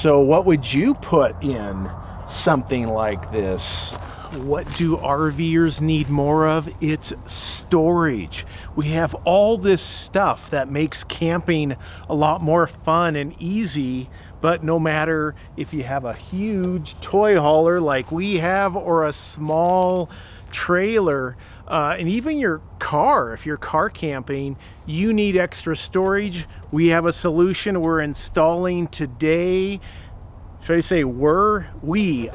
So what would you put in something like this? What do RVers need more of? It's storage. We have all this stuff that makes camping a lot more fun and easy, but no matter if you have a huge toy hauler like we have or a small trailer, and even your car, if you're car camping, you need extra storage. We have a solution we're installing today. Should I say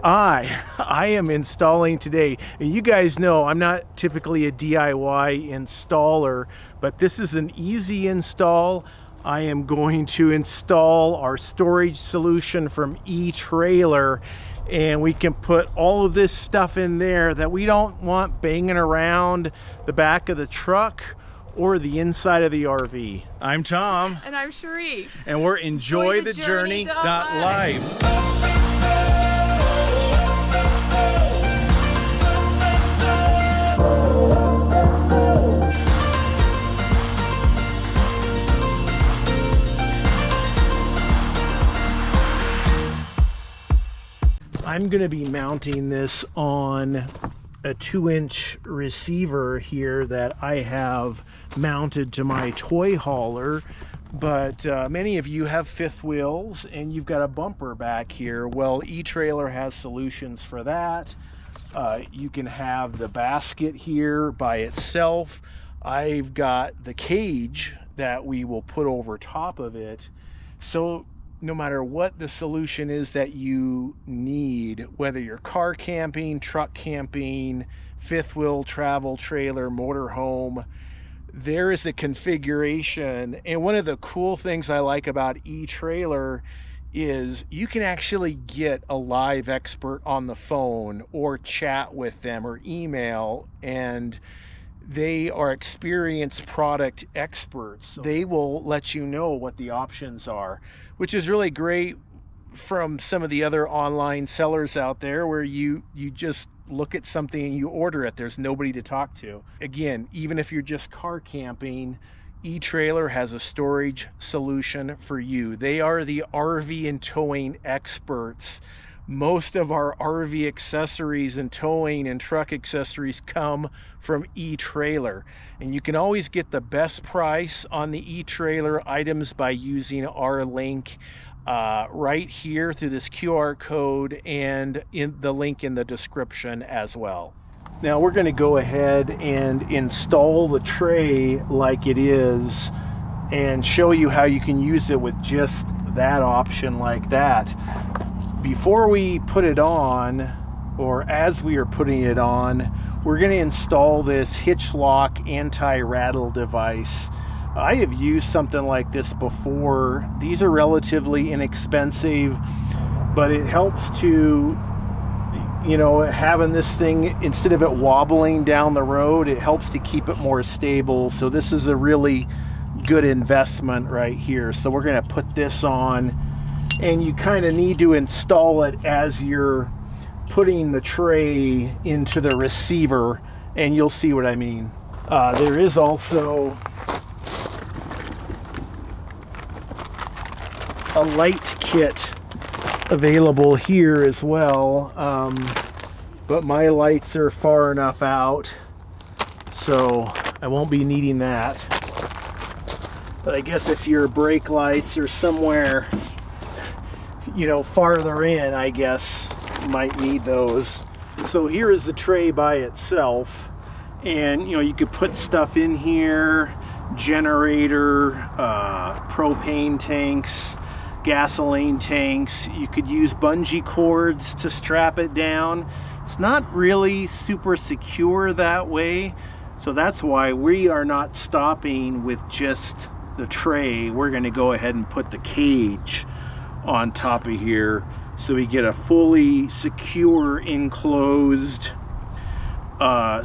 I am installing today. And you guys know I'm not typically a DIY installer, but this is an easy install. I am going to install our storage solution from E-Trailer, and we can put all of this stuff in there that we don't want banging around the back of the truck or the inside of the RV. I'm Tom. And I'm Cheri. And we're EnjoyTheJourney.Life. I'm going to be mounting this on a 2-inch receiver here that I have mounted to my toy hauler, but many of you have fifth wheels and you've got a bumper back here. Well, E-Trailer has solutions for that. You can have the basket here by itself. I've got the cage that we will put over top of it. So no matter what the solution is that you need, whether you're car camping, truck camping, fifth wheel travel trailer, motorhome, there is a configuration. And one of the cool things I like about E-Trailer is you can actually get a live expert on the phone or chat with them or email, and they are experienced product experts. They will let you know what the options are, which is really great from some of the other online sellers out there where you just look at something and you order it. There's nobody to talk to. Again, even if you're just car camping, E-Trailer has a storage solution for you. They are the RV and towing experts. Most of our RV accessories and towing and truck accessories come from E-Trailer, and you can always get the best price on the E-Trailer items by using our link right here through this QR code and in the link in the description as well. Now we're going to go ahead and install the tray like it is and show you how you can use it with just that option like that. Before we put it on, or as we are putting it on, we're going to install this Hitch Lock anti-rattle device. I have used something like this before. These are relatively inexpensive, but it helps to, you know, having this thing, instead of it wobbling down the road, it helps to keep it more stable. So this is a really good investment right here. So we're going to put this on, and you kind of need to install it as you're putting the tray into the receiver, and you'll see what I mean. There is also a light kit available here as well, but my lights are far enough out, so I won't be needing that. But I guess if your brake lights are somewhere, you know, farther in, I guess you might need those. So here is the tray by itself, and you know, you could put stuff in here: generator, propane tanks, gasoline tanks. You could use bungee cords to strap it down. It's not really super secure that way, so that's why we are not stopping with just the tray. We're going to go ahead and put the cage on top of here so we get a fully secure enclosed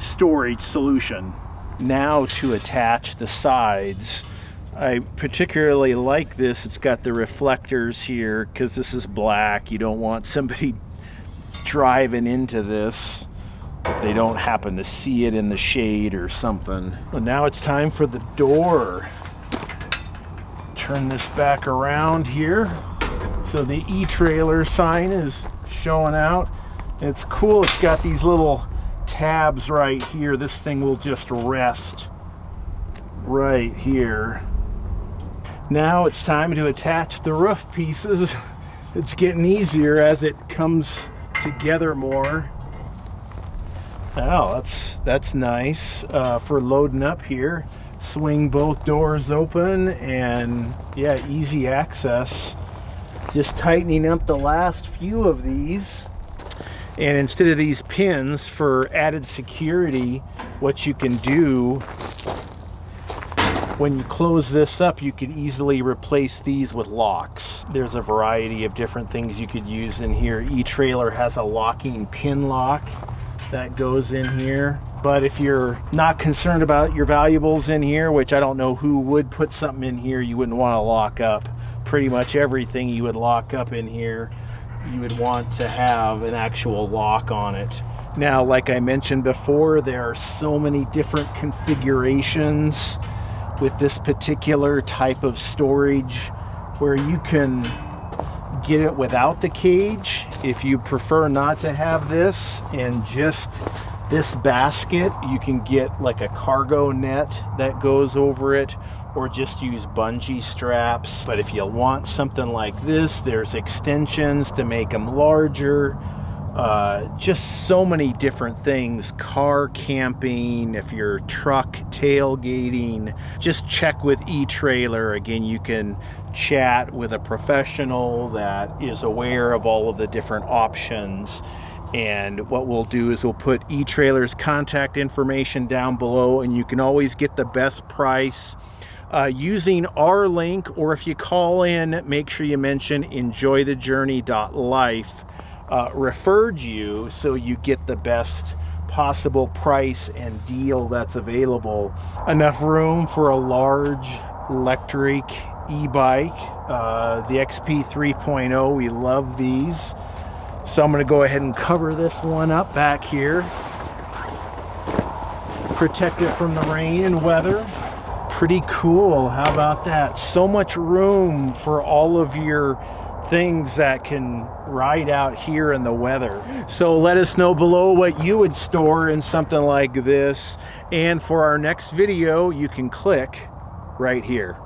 storage solution. Now to attach the sides. I particularly like this. It's got the reflectors here because this is black. You don't want somebody driving into this if they don't happen to see it in the shade or something. Well, now it's time for the door. Turn this back around here So the e-trailer sign is showing out. It's cool, it's got these little tabs right here. This thing will just rest right here. Now it's time to attach the roof pieces. It's getting easier as it comes together more. Oh, that's nice for loading up here. Swing both doors open, and yeah, easy access. Just tightening up the last few of these, and instead of these pins for added security, what you can do when you close this up, you could easily replace these with locks. There's a variety of different things you could use in here. E-trailer has a locking pin lock that goes in here. But if you're not concerned about your valuables in here, which I don't know who would put something in here you wouldn't want to lock up. Pretty much everything you would lock up in here, you would want to have an actual lock on it. Now, like I mentioned before, there are so many different configurations with this particular type of storage where you can get it without the cage if you prefer not to have this, and just this basket you can get like a cargo net that goes over it, or just use bungee straps. But if you want something like this, there's extensions to make them larger. Just so many different things. Car camping, if you're truck tailgating, just check with e-trailer. Again, you can chat with a professional that is aware of all of the different options. And what we'll do is we'll put e-trailer's contact information down below, and you can always get the best price using our link, or if you call in, make sure you mention EnjoyTheJourney.Life referred you, so you get the best possible price and deal that's available. Enough room for a large electric e-bike, the XP 3.0. We love these. So I'm going to go ahead and cover this one up back here, protect it from the rain and weather. Pretty cool. How about that? So much room for all of your things that can ride out here in the weather. So let us know below what you would store in something like this, and for our next video you can click right here.